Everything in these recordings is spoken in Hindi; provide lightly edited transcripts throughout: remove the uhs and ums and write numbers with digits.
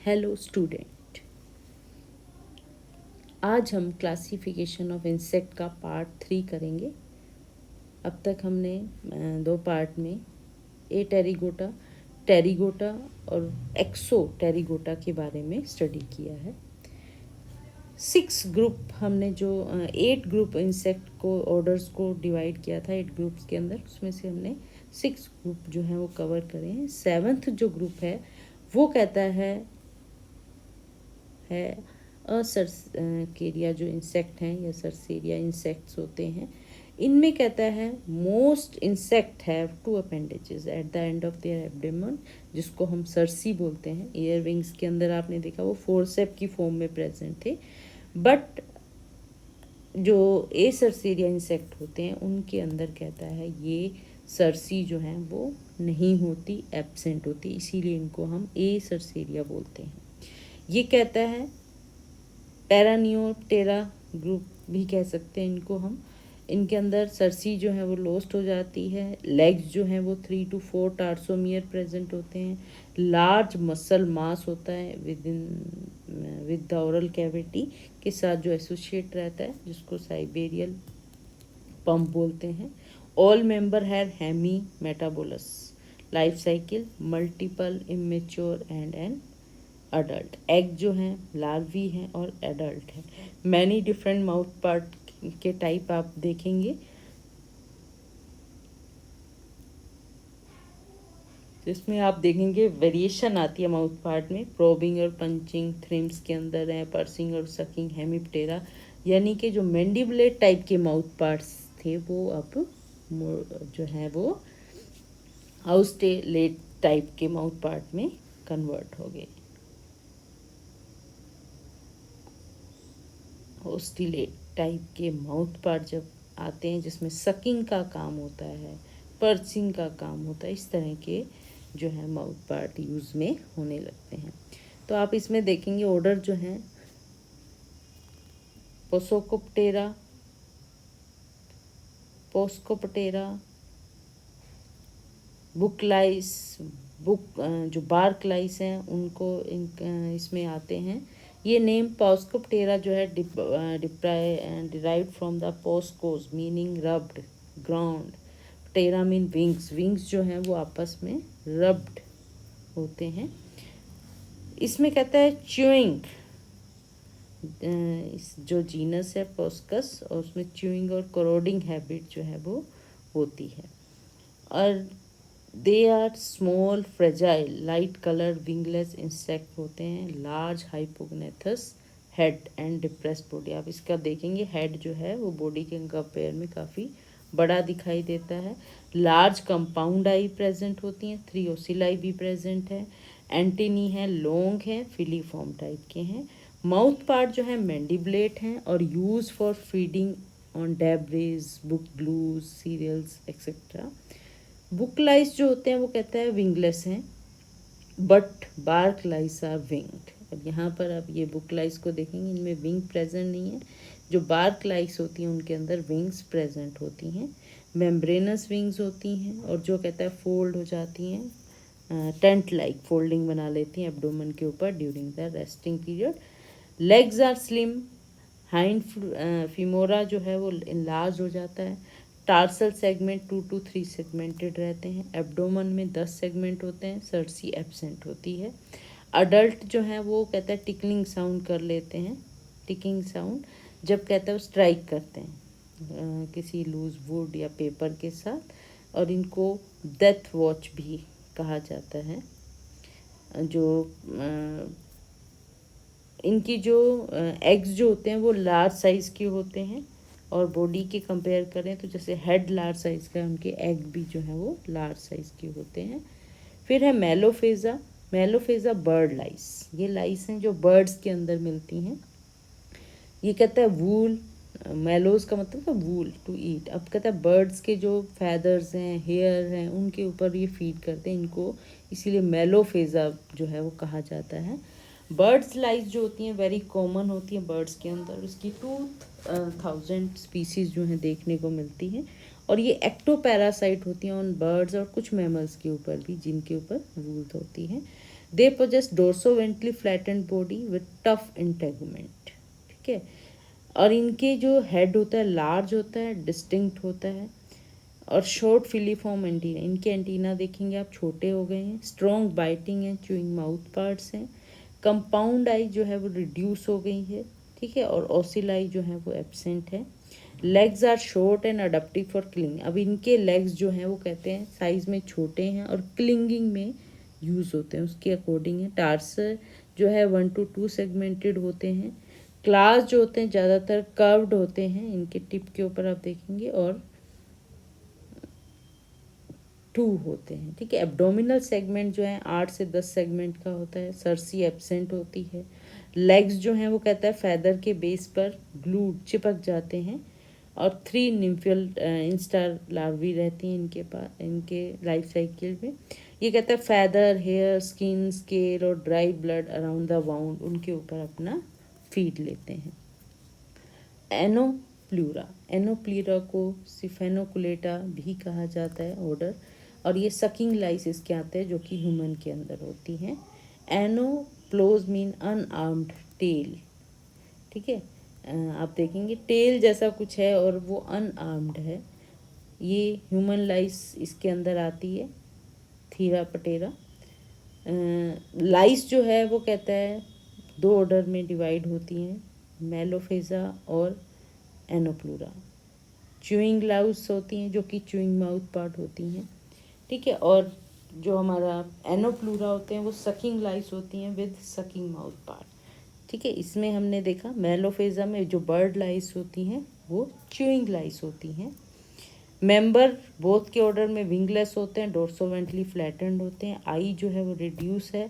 हेलो स्टूडेंट, आज हम क्लासिफिकेशन ऑफ इंसेक्ट का पार्ट 3 करेंगे। अब तक हमने दो पार्ट में टेरिगोटा, टेरिगोटा और एक्सो टेरिगोटा के बारे में स्टडी किया है। 6 ग्रुप हमने जो 8 ग्रुप इंसेक्ट को ऑर्डर्स को डिवाइड किया था 8 ग्रुप्स के अंदर, उसमें से हमने 6 ग्रुप जो हैं वो कवर करे हैं। 7th जो ग्रुप है वो कहता है असरकेरिया जो इंसेक्ट हैं या सरसेरिया इंसेक्ट्स होते हैं, इनमें कहता है most insect have 2 appendages at the end of their abdomen, जिसको हम सरसी बोलते हैं। ईयर विंग्स के अंदर आपने देखा वो फोर्सेप की फॉर्म में प्रेजेंट थे, बट जो ए सरसेरिया इंसेक्ट होते हैं उनके अंदर कहता है ये सरसी जो है वो नहीं होती, एब्सेंट होती, इसीलिए इनको हम ए सरसेरिया बोलते हैं। ये कहता है पैरानियोप्टेरा ग्रुप भी कह सकते हैं इनको हम। इनके अंदर सरसी जो है वो लोस्ट हो जाती है। लेग्स जो हैं वो 3 to 4 टार्सोमियर प्रेजेंट होते हैं। लार्ज मसल मास होता है विद द ओरल कैविटी के साथ जो एसोसिएट रहता है, जिसको साइबेरियल पंप बोलते हैं। All member have hemimetabolous, life cycle multiple immature and an adult. Egg जो हैं लार्वी हैं और एडल्ट हैं। मैनी डिफरेंट माउथ पार्ट के टाइप आप देखेंगे, जिसमें आप देखेंगे वेरिएशन आती है माउथ पार्ट में। प्रोबिंग और पंचिंग थ्रिम्स के अंदर है, पर्सिंग और सकिंग हेमिप्टेरा, यानी कि जो मैंडिबुलेट टाइप के माउथ पार्ट्स थे वो अब जो है वो हाउस्टेलेट टाइप के माउथ पार्ट में कन्वर्ट हो गए। होस्टिलेट टाइप के माउथ पार्ट जब आते हैं जिसमें सकिंग का काम होता है, पर्सिंग का काम होता है, इस तरह के जो है माउथ पार्ट यूज़ में होने लगते हैं। तो आप इसमें देखेंगे ऑर्डर जो है पोसोकोप्टेरा, पोस्कोप्टेरा, बुकलाइस, जो बार्कलाइस हैं उनको इसमें आते हैं। ये नेम पोस्कोप्टेरा जो है derived from the psocos meaning rubbed ground. Ptera mean wings, wings जो हैं वो आपस में रब्ड होते हैं। इसमें कहता है च्यूइंग, जो जीनस है पोस्कस, और उसमें च्यूइंग और करोडिंग हैबिट जो है वो होती है। और they are small fragile light colour wingless insect होते हैं। Large hypognathous head and depressed body. आप इसका देखेंगे हेड जो है वो बॉडी के कंपेयर में काफ़ी बड़ा दिखाई देता है। लार्ज कंपाउंड आई प्रेजेंट होती हैं। 3 ओसिलाई भी प्रेजेंट है। एंटीनी है, लॉन्ग है, फिलीफॉर्म टाइप के हैं। माउथ पार्ट जो है मैंडिबुलेट हैं और use for feeding on debris, book glues, cereals etcetera. Booklice जो होते हैं वो कहता है विंगलेस हैं, but bark lice are winged. अब यहाँ पर आप ये बुकलाइस को देखेंगे, इनमें विंग प्रेजेंट नहीं है। जो बार्क लाइस होती हैं उनके अंदर विंग्स प्रेजेंट होती हैं, मेम्ब्रेनस विंग्स होती हैं, और जो कहता है फोल्ड हो जाती हैं, टेंट लाइक फोल्डिंग बना लेती हैं एब्डोमेन के ऊपर during the resting period. Legs are slim, hind femora जो है वो इनलार्ज हो जाता है। टार्सल सेगमेंट 2 to 3 सेगमेंटेड रहते हैं। एब्डोमन में 10 सेगमेंट होते हैं। सरसी एब्सेंट होती है। अडल्ट जो है वो कहता है टिकलिंग साउंड कर लेते हैं। टिकिंग साउंड जब कहता है वो स्ट्राइक करते हैं किसी लूज वुड या पेपर के साथ, और इनको डेथ वॉच भी कहा जाता है। जो इनकी जो एग्स जो होते हैं वो लार्ज साइज़ के होते हैं, और बॉडी के कंपेयर करें तो जैसे हेड लार्ज साइज़ का है, उनके एग भी जो है वो लार्ज साइज़ के होते हैं। फिर है मेलोफेजा। मेलोफेजा बर्ड लाइस, ये लाइस हैं जो बर्ड्स के अंदर मिलती हैं। ये कहता है वूल, मेलोज का मतलब है वूल, टू ईट। अब कहता है बर्ड्स के जो फैदर्स हैं, हेयर हैं, उनके ऊपर ये फीड करते हैं इनको, इसीलिए मेलोफेजा जो है वो कहा जाता है। बर्ड्स लाइस जो होती हैं वेरी कॉमन होती हैं बर्ड्स के अंदर, उसकी 2000 स्पीसीज जो हैं देखने को मिलती हैं, और ये एक्टोपैरासाइट होती हैं ऑन बर्ड्स और कुछ मैमल्स के ऊपर भी, जिनके ऊपर वूल होती है। They possess dorsoventrally flattened body with tough integument, ठीक है। और इनके जो हेड होता है लार्ज होता है, डिस्टिंक्ट होता है, और शॉर्ट फिलीफॉर्म एंटीना, इनके एंटीना देखेंगे आप छोटे हो गए हैं। Strong biting and chewing mouth parts हैं। कंपाउंड आई जो है वो रिड्यूस हो गई है, ठीक है, और ओसिलाई जो है वो एब्सेंट है। Legs are short and adaptive for cling, अब इनके लेग्स जो हैं वो कहते हैं साइज़ में छोटे हैं और क्लिंगिंग में यूज़ होते हैं, उसके अकॉर्डिंग है। टार्सर जो है 1 to 2 सेगमेंटेड होते हैं। क्लास जो होते हैं ज़्यादातर कर्व्ड होते हैं, इनके टिप के ऊपर आप देखेंगे, और 2 होते हैं, ठीक है। एब्डोमिनल सेगमेंट जो है 8 से 10 सेगमेंट का होता है। सरसी एब्सेंट होती है। लेग्स जो हैं वो कहता है फैदर के बेस पर ग्लूड चिपक जाते हैं, और 3 निम्फियल इंस्टार लार्वी रहती हैं इनके पास, इनके लाइफ साइकिल में। ये कहता है फैदर, हेयर, स्किन, स्केल और dry blood around the wound उनके ऊपर अपना फीड लेते हैं। एनोप्लूरा, एनोप्लूरा को सिफेनोकुलेटा भी कहा जाता है ऑर्डर, और ये सकिंग लाइस इसके आते हैं जो कि ह्यूमन के अंदर होती हैं। एनोप्लोज मीन अनआर्म्ड टेल, ठीक है। आप देखेंगे टेल जैसा कुछ है और वो अनआर्म्ड है। ये ह्यूमन लाइस इसके अंदर आती है, थीरा पटेरा। लाइस जो है वो कहता है 2 ऑर्डर में डिवाइड होती हैं, मेलोफेजा और एनोप्लूरा। च्यूइंग लाउस होती हैं जो कि च्यूइंग माउथ पार्ट होती हैं, ठीक है। और जो हमारा एनोप्लूरा होते हैं वो सकिंग लाइस होती हैं विद सकिंग माउथ पार्ट, ठीक है। इसमें हमने देखा मेलोफेजा में जो बर्ड लाइस होती हैं वो च्यूइंग लाइस होती हैं। मेंबर बोथ के ऑर्डर में विंगलेस होते हैं, डोर्सोवेंट्रली फ्लैटेंड होते हैं। आई जो है वो रिड्यूस है।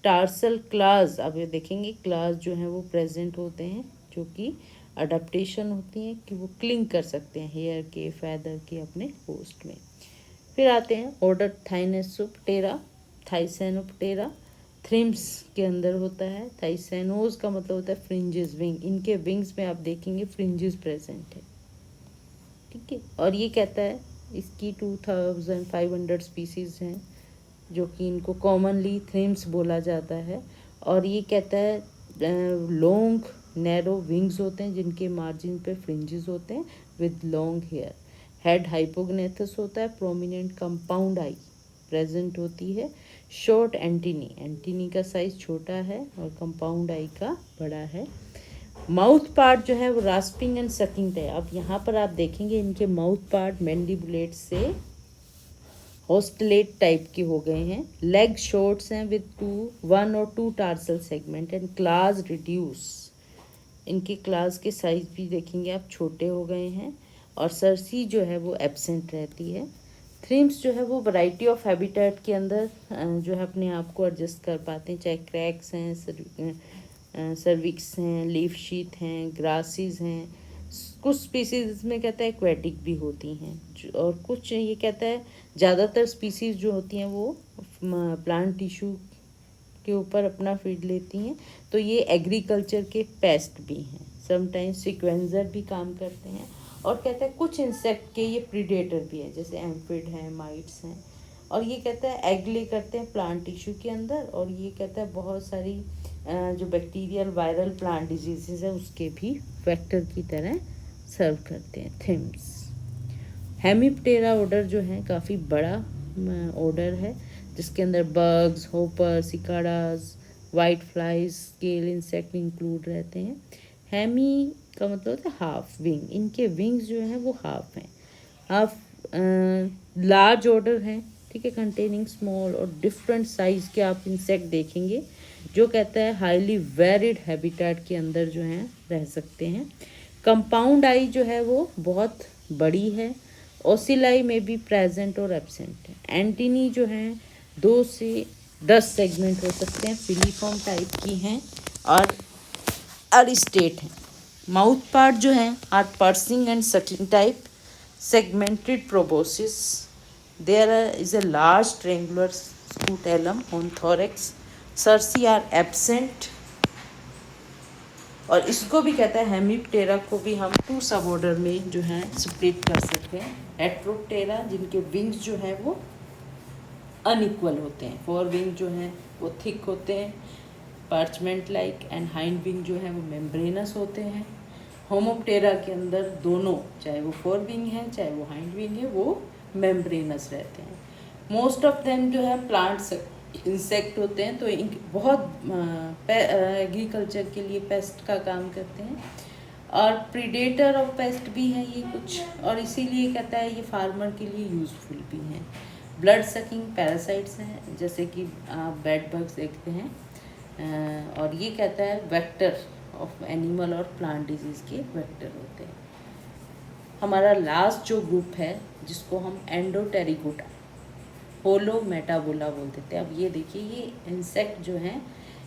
टार्सल क्लास, अब ये देखेंगे क्लास जो है वो प्रेजेंट होते हैं, जो कि अडेप्टेशन होती हैं कि वो क्लिंग कर सकते हैं हेयर के, फैदर के अपने होस्ट में। फिर आते हैं ऑर्डर थाइनेसोप्टेरा, थाइसेनोप्टेरा। थ्रिम्स के अंदर होता है। थाइसेनोज का मतलब होता है फ्रिंजेस, विंग, इनके विंग्स में आप देखेंगे फ्रिंजेस प्रेजेंट है, ठीक है। और ये कहता है इसकी 2500 स्पीसीज हैं, जो कि इनको कॉमनली थ्रिम्स बोला जाता है। और ये कहता है लॉन्ग नैरो विंग्स होते हैं जिनके मार्जिन पे फ्रिंजेस होते हैं विद लॉन्ग हेयर। हेड हाइपोग्नेथस होता है। प्रोमिनेंट कंपाउंड आई प्रेजेंट होती है। शॉर्ट एंटीनी, एंटीनी का साइज छोटा है और कंपाउंड आई का बड़ा है। माउथ पार्ट जो है वो रास्पिंग एंड सकिंग है। अब यहाँ पर आप देखेंगे इनके माउथ पार्ट मैंडिबुलेट से ऑस्टलेट टाइप के हो गए हैं। लेग शॉर्ट्स हैं with 1 or 2 tarsal segment and class reduce, इनके क्लास के साइज भी देखेंगे आप छोटे हो गए हैं। और सरसी जो है वो एब्सेंट रहती है। थ्रिम्स जो है वो वैरायटी ऑफ हैबिटेट के अंदर जो है अपने आप को एडजस्ट कर पाते हैं, चाहे क्रैक्स हैं, सर्विक्स हैं, लीफ शीथ हैं, ग्रासेस हैं। कुछ स्पीसीज में कहता है एक्वेटिक भी होती हैं, और कुछ ये कहता है ज़्यादातर स्पीसीज जो होती हैं वो प्लांट टिश्यू के ऊपर अपना फीड लेती हैं। तो ये एग्रीकल्चर के पेस्ट भी हैं, समटाइम्स सिक्वेंसर भी काम करते हैं। और कहता है कुछ इंसेक्ट के ये प्रीडेटर भी है, जैसे एम्फिड हैं, माइट्स हैं। और ये कहता है एग ले करते हैं प्लांट टिश्यू के अंदर। और ये कहता है बहुत सारी जो बैक्टीरियल वायरल प्लांट डिजीजेज है उसके भी वेक्टर की तरह सर्व करते हैं। थ्रिम्स। हेमिप्टेरा ऑर्डर जो है काफ़ी बड़ा ऑर्डर है, जिसके अंदर bugs, hopper, cicadas, white flies, scale insect include रहते हैं। हेमी का मतलब होता है हाफ विंग, इनके विंग्स जो हैं वो हाफ हैं। हाफ लार्ज ऑर्डर है, ठीक है, कंटेनिंग स्मॉल और डिफरेंट साइज के आप इंसेक्ट देखेंगे, जो कहता है हाईली वेरिड हैबिटेट के अंदर जो हैं रह सकते हैं। कंपाउंड आई जो है वो बहुत बड़ी है। ओसिलाई में भी प्रेजेंट और एब्सेंट है। एंटीनी जो हैं 2 से 10 सेगमेंट हो सकते हैं, फिलीफॉर्म टाइप की हैं और अरिस्टेट हैं। माउथ पार्ट जो हैं are piercing and sucking type, segmented proboscis. There is a large triangular scutellum on thorax. Cerci are absent. और इसको भी कहता है हेमिप्टेरा को भी हम 2 सब ऑर्डर में जो है स्प्लिट कर सकते हैं। हेट्रोप्टेरा जिनके विंग्स जो हैं वो अनइक्वल होते हैं, 4 विंग जो हैं वो थिक होते हैं, parchment like, and hind wing जो है वो मेम्ब्रेनस होते हैं। होमोप्टेरा के अंदर दोनों, चाहे वो फोर विंग है चाहे वो हाइंड विंग है, वो मेम्ब्रेनस रहते हैं। मोस्ट ऑफ देम जो है प्लांट्स इंसेक्ट होते हैं, तो बहुत एग्रीकल्चर के लिए पेस्ट का काम करते हैं, और प्रीडेटर ऑफ पेस्ट भी हैं ये कुछ, और इसीलिए कहता है ये फार्मर के लिए यूज़फुल भी हैं। ब्लड सकिंग पैरासाइट्स हैं, जैसे कि आप बेड बग्स देखते हैं, और ये कहता है वेक्टर ऑफ एनिमल और प्लांट डिजीज़ के वेक्टर होते हैं। हमारा लास्ट जो ग्रुप है जिसको हम एंडोटेरिकोटा होलो मेटाबोला बोलते थे, अब ये देखिए ये इंसेक्ट जो हैं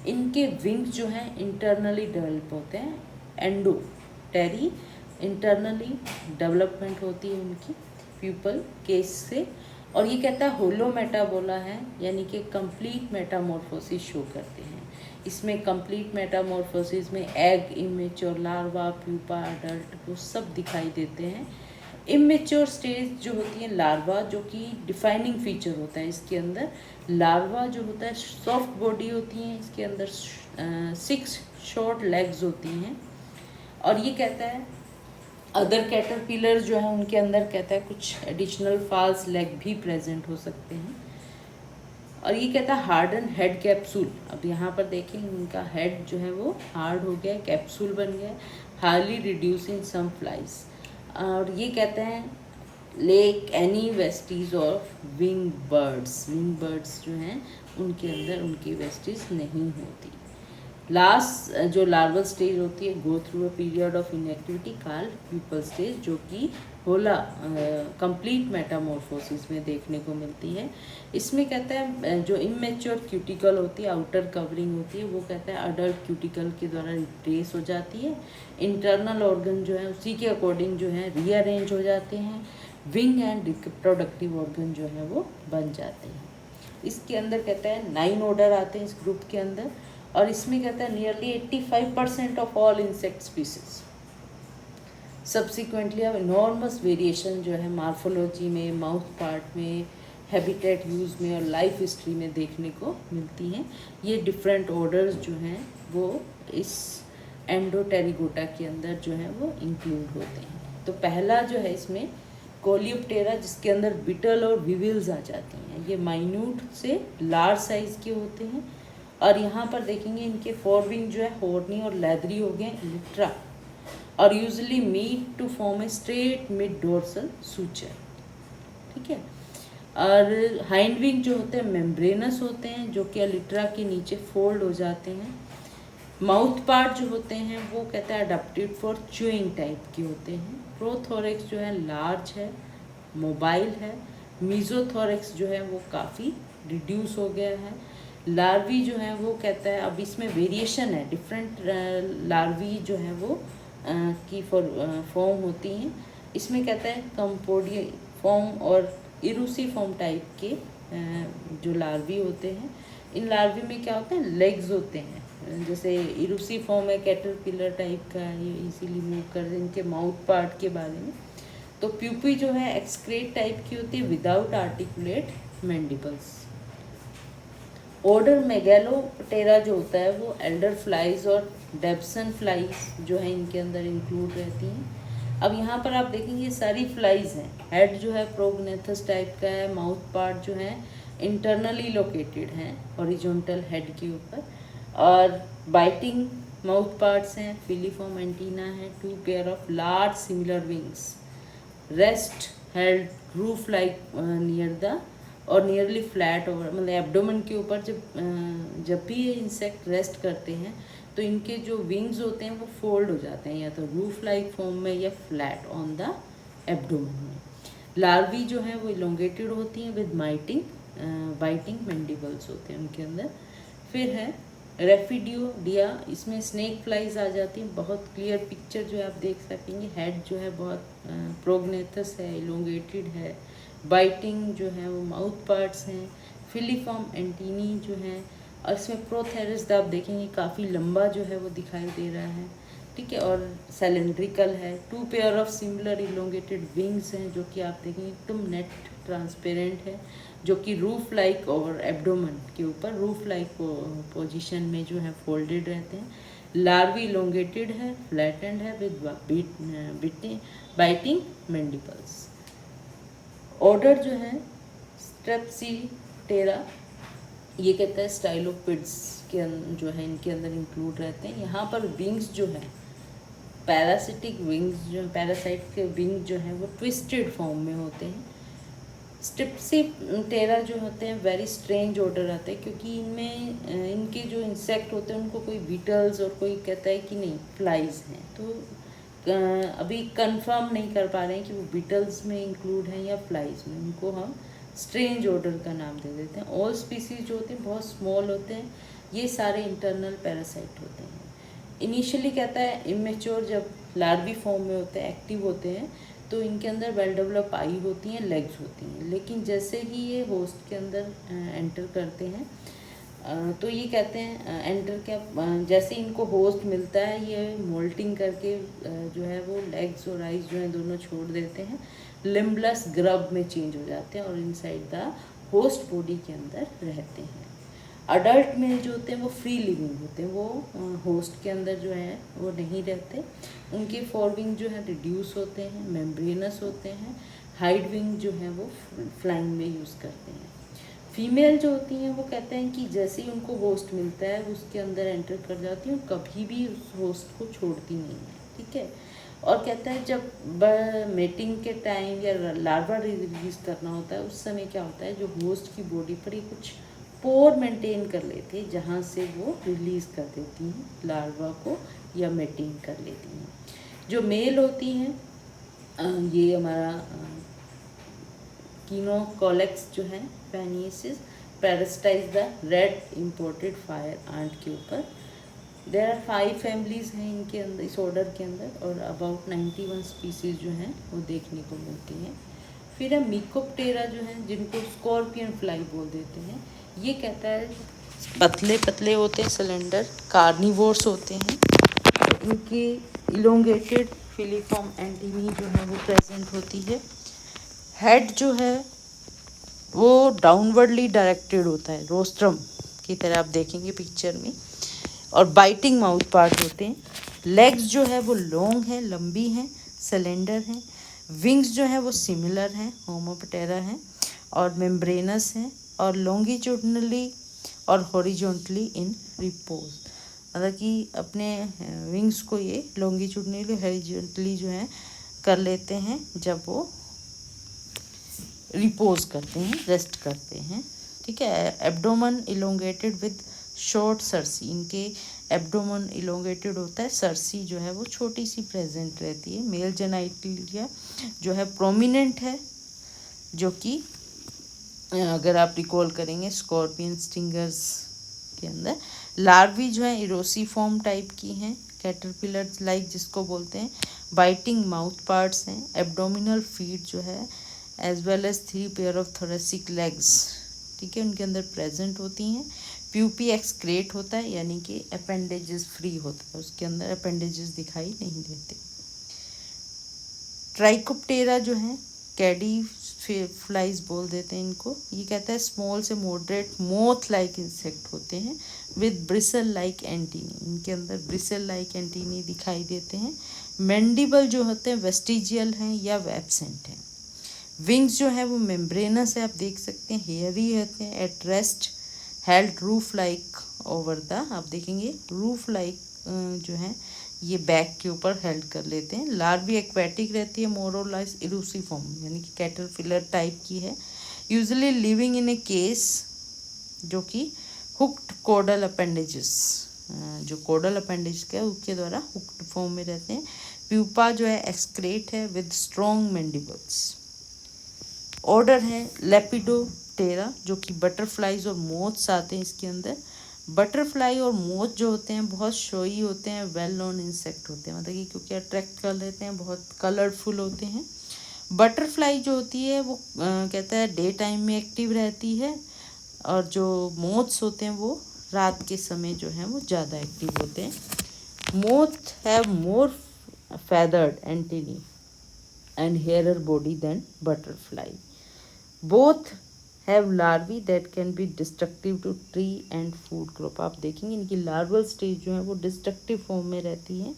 इनके विंग्स जो हैं इंटरनली डेवलप होते हैं। एंडोटेरी इंटरनली डेवलपमेंट होती है उनकी प्यूपल केस से, और ये कहता है होलो मेटाबोला है, यानी कि कंप्लीट मेटामॉर्फोसिस शो करते हैं। इसमें कंप्लीट मेटामॉर्फोसिस में egg, immature, larva, pupa, adult वो सब दिखाई देते हैं। इमेच्योर स्टेज जो होती है लार्वा, जो कि डिफाइनिंग फीचर होता है इसके अंदर। लार्वा जो होता है सॉफ्ट बॉडी होती है, इसके अंदर 6 शॉर्ट लेग्स होती हैं, और ये कहता है अदर कैटरपिलर जो है उनके अंदर कहता है कुछ एडिशनल फाल्स लेग भी प्रेजेंट हो सकते हैं। और ये कहता है हार्डन हेड कैप्सूल, अब यहाँ पर देखें उनका हेड जो है वो हार्ड हो गया, कैप्सूल बन गया, highly reduce in some flies. और ये कहते हैं lack any vestiges of wing buds जो हैं उनके अंदर उनकी वेस्टीज नहीं होती। लास्ट जो लार्वल स्टेज होती है go through a period of inactivity called pupal stage, जो कि होला कंप्लीट मेटामॉर्फोसिस में देखने को मिलती है। इसमें कहता है जो इमेच्योर क्यूटिकल होती है, आउटर कवरिंग होती है, वो कहता है अडल्ट क्यूटिकल के द्वारा रिप्लेस हो जाती है। इंटरनल ऑर्गन जो है उसी के अकॉर्डिंग जो है रीअरेंज हो जाते हैं। विंग एंड रिप्रोडक्टिव ऑर्गन जो है वो बन जाते हैं। इसके अंदर कहता है 9 ऑर्डर आते हैं इस ग्रुप के अंदर, और इसमें कहता है nearly 85% of all insect species. Subsequently अब इनॉर्मस वेरिएशन जो है मार्फोलॉजी में, माउथ पार्ट में, हैबिटेट यूज़ में और लाइफ हिस्ट्री में देखने को मिलती हैं। ये डिफरेंट ऑर्डर्स जो हैं वो इस एंडोटेरिकोटा के अंदर जो है वो इंक्लूड होते हैं। तो पहला जो है इसमें कोलियोप्टेरा, जिसके अंदर बिटल और विविल्स आ जाती हैं। ये माइन्यूट से लार्ज साइज़ के होते हैं, और यहाँ पर देखेंगे इनके फोरविंग जो है हॉर्नी और लेदरी हो गए लिट्रा, और usually meet to form a straight mid dorsal suture, ठीक है। और हाइंड विंग जो होते हैं मेम्ब्रेनस होते हैं, जो कि लिट्रा के नीचे फोल्ड हो जाते हैं। माउथ पार्ट जो होते हैं वो कहते हैं अडेप्टेड फॉर च्यूइंग टाइप के होते हैं। प्रोथोरेक्स जो है लार्ज है, मोबाइल है। मीजोथोरेक्स जो है वो काफ़ी रिड्यूस हो गया है। लार्वी जो है वो कहता है, अब इसमें वेरिएशन है, डिफरेंट लार्वी जो है वो की फॉर्म होती हैं। इसमें कहता है कंपोडिय फॉर्म और इरूसी फॉर्म टाइप के जो लार्वी होते हैं। इन लार्वी में क्या होता है, लेग्स होते हैं, जैसे इरूसी फॉर्म है कैटरपिलर टाइप का, ये इजीली मूव कर। इनके माउथ पार्ट के बारे में, तो प्यूपी जो है एक्सक्रेट टाइप की होती है विदाउट आर्टिकुलेट मैंडिबल्स। ऑर्डर मेगैलोप्टेरा जो होता है वो एल्डर फ्लाइज और डेप्सन फ्लाइज जो है इनके अंदर इंक्लूड रहती हैं। अब यहाँ पर आप देखेंगे ये सारी फ्लाइज हैं। हेड जो है प्रोगनेथस टाइप का है, माउथ पार्ट जो है इंटरनली लोकेटेड हैं हॉरिजॉन्टल हेड के ऊपर, और बाइटिंग माउथ पार्ट्स हैं, फिलीफॉर्म एंटीना है, 2 pair of large similar wings, rest held roof like near the और नियरली फ्लैट ओवर, मतलब एब्डोमेन के ऊपर जब भी ये इंसेक्ट रेस्ट करते हैं तो इनके जो विंग्स होते हैं वो फोल्ड हो जाते हैं, या तो रूफ लाइक फॉर्म में या फ्लैट ऑन द एब्डोमेन में। लार्वी जो हैं वो इलोंगेटेड होती हैं विद बाइटिंग मैंडिबल्स होते हैं उनके अंदर। फिर है रेफिडियोडिया, इसमें स्नेक फ्लाइज आ जाती हैं। बहुत क्लियर पिक्चर जो है आप देख सकेंगे। हेड जो है बहुत प्रोगनेथस है, इलोंगेटेड है, बाइटिंग जो है वो माउथ पार्ट्स हैं, फिलीफॉर्म एंटीनी जो हैं, और इसमें प्रोथेरिस आप देखेंगे काफ़ी लंबा जो है वो दिखाई दे रहा है, ठीक है, और सिलेंड्रिकल है। 2 pair of similar elongated wings हैं जो कि आप देखेंगे एकदम नेट ट्रांसपेरेंट है। जो कि रूफ लाइक और एब्डोमन के ऊपर रूफ लाइक पोजीशन में जो है फोल्डेड रहते हैं। लार्वी इलोंगेटेड है, फ्लैटेंड है विद बाइटिंग मैंडिबल्स। ऑर्डर जो है स्ट्रेप्सिटेरा, ये कहता है स्टाइलोपिड्स के जो है इनके अंदर इंक्लूड रहते हैं। यहाँ पर विंग्स जो है पैरासिटिक विंग्स जो पैरासाइट के विंग जो है वो ट्विस्टेड फॉर्म में होते हैं। स्ट्रिप्सिटेरा जो होते हैं वेरी स्ट्रेंज ऑर्डर आते हैं, क्योंकि इनमें इनके जो इंसेक्ट होते हैं उनको कोई बीटल्स और कोई कहता है कि नहीं फ्लाइज हैं, तो अभी कंफर्म नहीं कर पा रहे हैं कि वो बीटल्स में इंक्लूड हैं या फ्लाइज में। उनको हम स्ट्रेंज ऑर्डर का नाम दे देते हैं। ऑल स्पीसीज जो होते हैं बहुत स्मॉल होते हैं, ये सारे इंटरनल पैरासाइट होते हैं। इनिशियली कहता है इमेच्योर जब लार्वी फॉर्म में होते हैं, एक्टिव होते हैं, तो इनके अंदर वेल डेवलप आई होती हैं, लेग्स होती हैं। लेकिन जैसे ही ये होस्ट के अंदर एंटर करते हैं तो ये कहते हैं एंटर क्या जैसे इनको होस्ट मिलता है ये मोल्टिंग करके जो है वो लेग्स और आइज जो है दोनों छोड़ देते हैं, लिम्बलेस ग्रब में चेंज हो जाते हैं और इनसाइड द होस्ट बॉडी के अंदर रहते हैं। अडल्ट मेल जो होते हैं वो फ्री लिविंग होते हैं, वो होस्ट के अंदर जो है वो नहीं रहते। उनके फोर विंग जो है रिड्यूस होते हैं, मेम्ब्रेनस होते हैं। हाइड विंग जो है वो फ्लाइंग में यूज़ करते हैं। फीमेल जो होती हैं वो कहते हैं कि जैसे ही उनको होस्ट मिलता है उसके अंदर एंटर कर जाती हैं और कभी भी उस होस्ट को छोड़ती नहीं है, ठीक है। और कहता है जब मेटिंग के टाइम या लार्वा रिलीज करना होता है उस समय क्या होता है, जो होस्ट की बॉडी पर ही कुछ पोर मेंटेन कर लेते हैं जहाँ से वो रिलीज़ कर देती हैं लार्वा को या मेटिंग कर लेती हैं। जो मेल होती हैं ये हमारा कीनोकोलेक्स जो है पेनियसिस parasitise the red imported fire ant के ऊपर। देयर आर 5 फैमिलीज हैं इनके अंदर, इस ऑर्डर के अंदर, और अबाउट 91 स्पीसीज जो हैं वो देखने को मिलती हैं। फिर है मिकोप्टेरा जो है जिनको स्कॉर्पियन फ्लाई बोल देते हैं। ये कहता है पतले पतले होते हैं, सिलेंडर कार्निवोर्स होते हैं। इनकी इलोंगेटेड फिलीफॉर्म एंटीनी जो है वो प्रेजेंट होती है। हेड जो है वो डाउनवर्डली डायरेक्टेड होता है, रोस्ट्रम की तरह आप देखेंगे पिक्चर में, और बाइटिंग माउथ पार्ट होते हैं। लेग्स जो है वो लॉन्ग है, लंबी हैं, सिलेंडर हैं। विंग्स जो है वो सिमिलर हैं, होमोप्टेरा हैं, और मेम्ब्रेनस हैं, और लॉन्गिट्यूडनली और हॉरिजॉन्टली इन रिपोज, मतलब कि अपने विंग्स को ये लॉन्गिट्यूडनली हॉरिजॉन्टली जो है कर लेते हैं जब वो रिपोज करते हैं, रेस्ट करते हैं, ठीक है। Abdomen elongated with short cerci, इनके एब्डोमन इलोंगेटेड होता है, सरसी जो है वो छोटी सी प्रेजेंट रहती है। मेल जेनाइटलिया जो है प्रोमिनेंट है, जो कि अगर आप रिकॉल करेंगे स्कॉर्पियन स्टिंगर्स के अंदर। लार्वी जो है इरोसीफॉर्म टाइप की हैं, कैटरपिलर लाइक जिसको बोलते हैं। बाइटिंग माउथ पार्ट्स हैं। एब्डोमिनल फीट जो है as well as 3 pair of thoracic legs, ठीक है, उनके अंदर प्रेजेंट होती हैं। प्यूपी एक्सक्रेट होता है, यानी कि अपेंडेजेस फ्री होता है, उसके अंदर अपेंडेजेस दिखाई नहीं देते। ट्राइकोप्टेरा जो है कैडी फ्लाइज बोल देते हैं इनको। ये कहता है स्मॉल से मॉडरेट मोथ लाइक इंसेक्ट होते हैं विद ब्रिसल लाइक एंटीनी, इनके अंदर ब्रिसल लाइक एंटीनी दिखाई देते हैं। मैंडिबल जो होते हैं वेस्टिजियल हैं या एब्सेंट हैं। विंग्स जो है वो मेम्ब्रेनस है, आप देख सकते हैं, हेयरी रहते हैं। At rest held roof like over the, आप देखेंगे रूफ लाइक जो है ये बैक के ऊपर हेल्ड कर लेते हैं। लार्वी एक्वेटिक रहती है, मोरोलाइस इरूसिफॉर्म, यानी कि कैटरपिलर टाइप की है। Usually living in A case, जो कि हुक्ड कोडल अपेंडेजेस, जो कोडल अपेंडेज का है उसके द्वारा हुक्ड फॉर्म में रहते हैं। प्यूपा जो है एक्सक्रेट है विद स्ट्रॉन्ग मैंडिबल्स। ऑर्डर है लेपिडोप्टेरा, जो कि बटरफ्लाइज और मोथ्स आते हैं इसके अंदर। बटरफ्लाई और मोथ जो होते हैं बहुत शोई होते हैं, वेल नोन इंसेक्ट होते हैं, मतलब कि क्योंकि अट्रैक्ट कर लेते हैं, बहुत कलरफुल होते हैं। बटरफ्लाई जो होती है वो कहता है डे टाइम में एक्टिव रहती है, और जो मोथ्स होते हैं वो रात के समय जो है वो ज़्यादा एक्टिव होते हैं। Moth have more feathered antennae and hairer body than butterfly. Both have larvae that can be destructive to tree and food crop. आप देखेंगे इनकी लार्वल स्टेज जो है वो डिस्ट्रक्टिव फॉर्म में रहती है।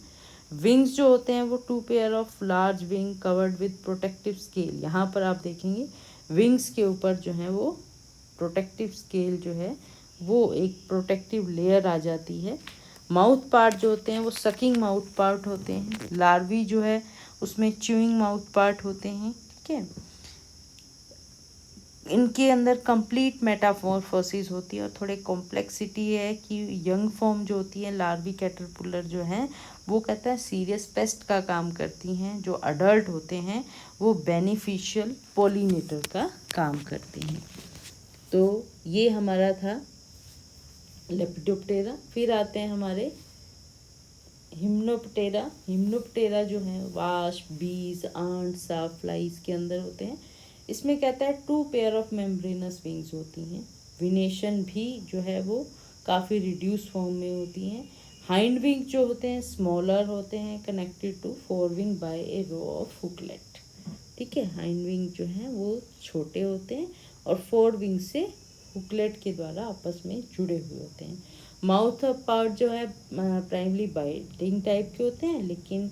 विंग्स जो होते हैं वो 2 pair of large wing covered with protective scale. यहाँ पर आप देखेंगे विंग्स के ऊपर जो है वो प्रोटेक्टिव स्केल जो है वो एक प्रोटेक्टिव लेयर आ जाती है। माउथ पार्ट जो होते हैं वो सकिंग माउथ पार्ट होते हैं। लार्वी जो है उसमें च्यूइंग माउथ पार्ट होते हैं। ठीक है, इनके अंदर कंप्लीट मेटामॉर्फोसिस होती है और थोड़े कॉम्प्लेक्सिटी है कि यंग फॉर्म जो होती है लार्वी कैटरपिलर जो है वो कहता है सीरियस पेस्ट का काम करती हैं। जो अडल्ट होते हैं वो बेनिफिशियल पोलिनेटर का काम करते हैं। तो ये हमारा था लेपिडोप्टेरा। फिर आते हैं हमारे हिम्नोप्टेरा। हिम्नोप्टेरा जो है वास्प, बीज, आंट, साफ फ्लाइज के अंदर होते हैं। इसमें कहता है 2 पेयर ऑफ मेम्ब्रेनस विंग्स होती हैं। विनेशन भी जो है वो काफ़ी रिड्यूस फॉर्म में होती हैं। हाइंड विंग जो होते हैं स्मॉलर होते हैं, connected to fore wing by a row of hooklet. ठीक है, हाइंड विंग जो है वो छोटे होते हैं और फोर विंग से हुकलेट के द्वारा आपस में जुड़े हुए होते हैं। माउथ पार्ट जो है प्राइमरी बाइटिंग टाइप के होते हैं, लेकिन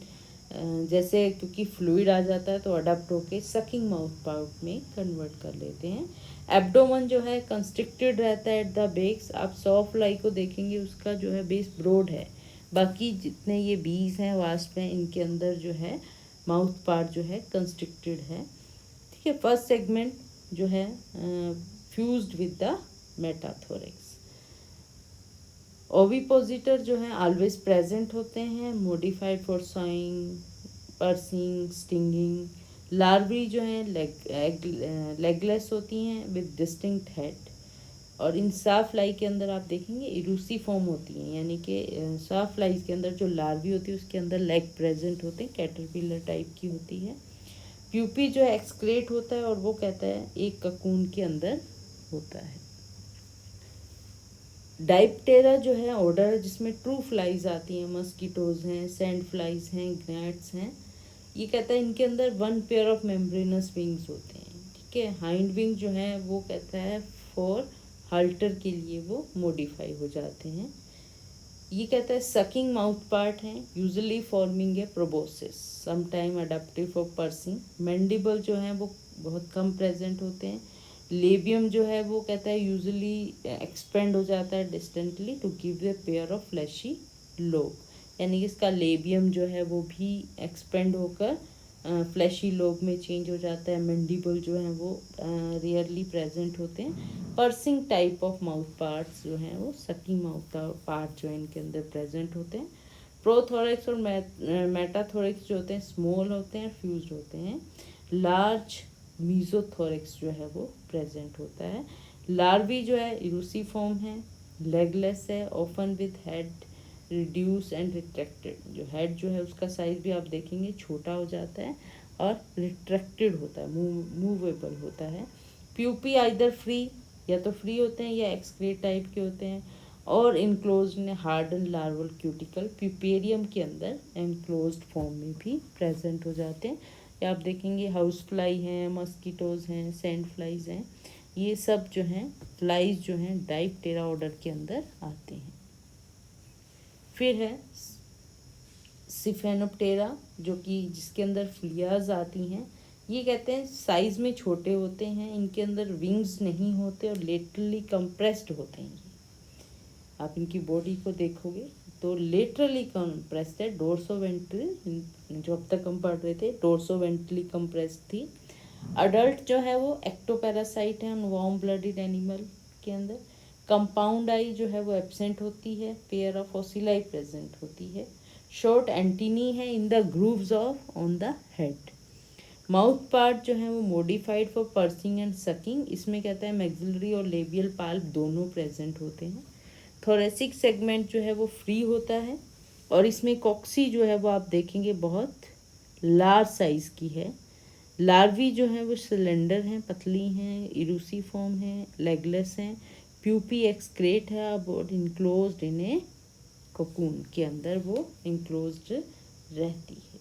जैसे क्योंकि फ्लूइड आ जाता है तो अडप्ट होके सकिंग माउथ पार्ट में कन्वर्ट कर लेते हैं। एब्डोमन जो है कंस्ट्रिक्टेड रहता है एट द बेस। आप सॉफ्ट लाई को देखेंगे उसका जो है बेस ब्रॉड है। बाकी जितने ये बीज हैं वास्प हैं इनके अंदर जो है माउथ पार्ट जो है कंस्ट्रिक्टेड है। ठीक है, फर्स्ट सेगमेंट जो है फ्यूज्ड विद द मेटाथोरेक्स। ओविपोजिटर जो है ऑलवेज प्रेजेंट होते हैं, modified for sawing, pursuing, stinging. Larvae जो है लेगलेस होती हैं विद डिस्टिंक्ट हेड। और इन साफ फ्लाई के अंदर आप देखेंगे इरूसी फॉर्म होती हैं, यानी कि साफ फ्लाइज के अंदर जो लार्वी होती है उसके अंदर लेग प्रेजेंट होते हैं, कैटरपिलर टाइप की होती है। प्यूपी जो है एक्सक्रेट होता है और वो कहता है एक ककून के अंदर होता है। डाइप्टेरा जो है ऑर्डर है जिसमें ट्रू फ्लाइज आती हैं, मस्कीटोज हैं, सैंड फ्लाइज हैं, ग्नैट्स हैं। ये कहता है इनके अंदर 1 पेयर ऑफ मेम्ब्रेनस विंग्स होते हैं। ठीक है, हाइंड विंग जो है वो कहता है फॉर हाल्टर के लिए वो मॉडिफाई हो जाते हैं। ये कहता है सकिंग माउथ पार्ट हैं, usually forming a proboscis, sometime adaptive for pursuing. Mandible जो है वो बहुत कम प्रेजेंट होते हैं। लेबियम जो है वो कहता है यूजुअली एक्सपेंड हो जाता है distantly to give a pair of fleshy lobe, यानी कि इसका लेबियम जो है वो भी एक्सपेंड होकर फ्लैशी लोब में चेंज हो जाता है। मैंडिबल जो है वो रेयरली प्रेजेंट होते हैं। Pursuing type of mouth parts जो हैं वो सकिंग माउथ पार्ट जो है इनके अंदर प्रेजेंट होते हैं। प्रोथोरेक्स और मेटाथोरेक्स जो होते हैं स्मॉल होते हैं, फ्यूज्ड होते हैं। लार्ज मीजोथोरेक्स जो है वो प्रेजेंट होता है। लार्वी जो है इरूसिफॉर्म है, लेगलेस है, often with head reduce and retracted. जो हेड जो है उसका साइज भी आप देखेंगे छोटा हो जाता है और रिट्रैक्टेड होता है, मूवेबल होता है। प्यूपी आइदर फ्री, या तो फ्री होते हैं या एक्सक्रेट टाइप के होते हैं, और enclose harden larval cuticle puerperium के अंदर एनक्लोज्ड फॉर्म में भी प्रेजेंट हो जाते हैं। या आप देखेंगे हाउस फ्लाई हैं, मस्कीटोज हैं, सैंड फ्लाइज हैं, ये सब जो हैं फ्लाइज जो हैं डाइप्टेरा ऑर्डर के अंदर आते हैं। फिर है सिफेनोप्टेरा जो कि जिसके अंदर फ्लियाज आती हैं। ये कहते हैं साइज में छोटे होते हैं, इनके अंदर विंग्स नहीं होते और लेटरली कंप्रेस्ड होते हैं। आप इनकी बॉडी को देखोगे तो लेटरली कंप्रेस्ड है। डोर्सोवेंट्रल, जो अब तक हम पढ़ रहे थे डोर्सोवेंट्रली कंप्रेस्ड थी। अडल्ट जो है वो एक्टोपैरासाइट है वार्म ब्लडेड एनिमल के अंदर। कंपाउंड आई जो है वो एब्सेंट होती है, पेयर ऑफ ओसिलाई प्रेजेंट होती है। शॉर्ट एंटीनी है in the grooves of on the head. Mouth part जो है वो modified for piercing and sucking. इसमें कहता है मैक्सिलरी और लेबियल पाल्प दोनों प्रेजेंट होते हैं। थोरेसिक सेगमेंट जो है वो फ्री होता है और इसमें कॉक्सी जो है वो आप देखेंगे बहुत लार्ज साइज की है। लार्वी जो है वो सिलेंडर हैं, पतली हैं, इरूसीफॉर्म हैं, लेगलेस हैं। प्यूपी एक्सक्रेट है और इनक्लोज्ड इन ए कोकून के अंदर वो इनक्लोज्ड रहती है।